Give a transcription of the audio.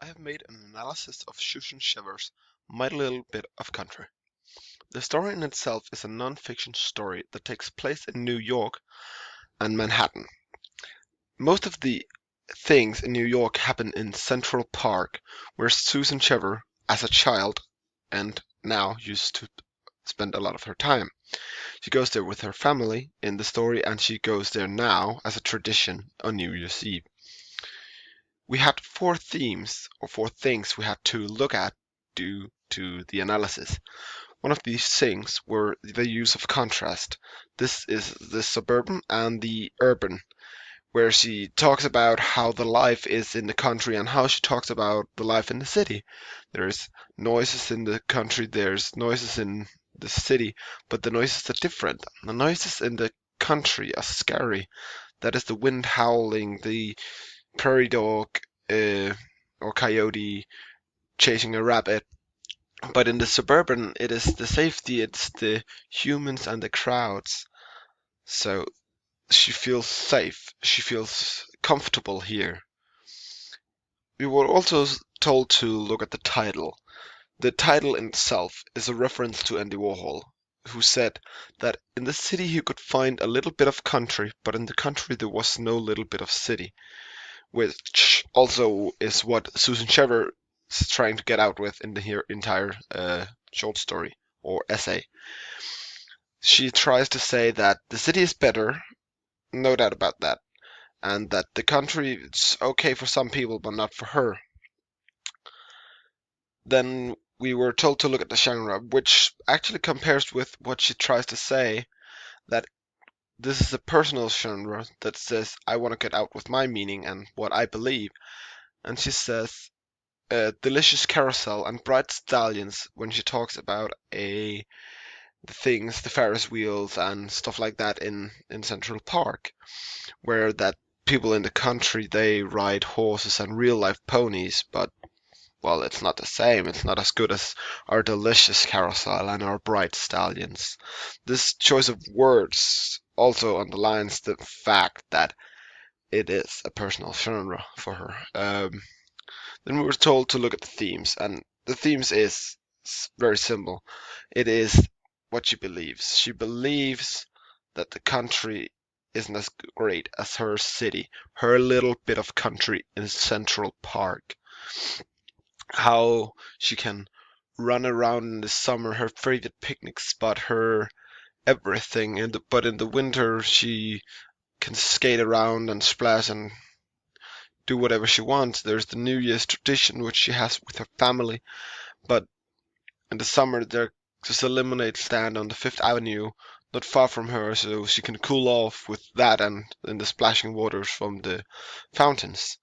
I have made an analysis of Susan Shiver's My Little Bit of Country. The story in itself is a non-fiction story that takes place in New York and Manhattan. Most of the things in New York happen in Central Park, where Susan Shiver, as a child, and now used to spend a lot of her time. She goes there with her family in the story, and she goes there now as a tradition on New Year's Eve. We had four themes or four things we had to look at due to the analysis. One of these things were the use of contrast. This is the suburban and the urban, where she talks about how the life is in the country and how she talks about the life in the city. There's noises in the country, there's noises in the city, but the noises are different. The noises in the country are scary. That is the wind howling, the prairie dog or coyote chasing a rabbit. But in the suburban, it is the safety, it's the humans and the crowds. So she feels safe, she feels comfortable here. We were also told to look at the title. The title in itself is a reference to Andy Warhol, who said that in the city he could find a little bit of country, but in the country there was no little bit of city, which also is what Susan Shiver is trying to get out with in the entire short story or essay. She tries to say that the city is better, no doubt about that, and that the country is okay for some people but not for her. Then we were told to look at the genre, which actually compares with what she tries to say, that this is a personal genre that says, I want to get out with my meaning and what I believe. And she says, delicious carousel and bright stallions when she talks about the things, the Ferris wheels and stuff like that in Central Park, where that people in the country they ride horses and real life ponies, but well, it's not the same. It's not as good as our delicious carousel and our bright stallions. This choice of words also underlines the fact that it is a personal genre for her. Then we were told to look at the themes, and the themes is very simple. It is what she believes. She believes that the country isn't as great as her city, her little bit of country in Central Park. How she can run around in the summer, her favorite picnic spot, her everything. But in the winter, she can skate around and splash and do whatever she wants. There's the New Year's tradition which she has with her family, but in the summer there's a lemonade stand on the Fifth Avenue, not far from her, so she can cool off with that and in the splashing waters from the fountains.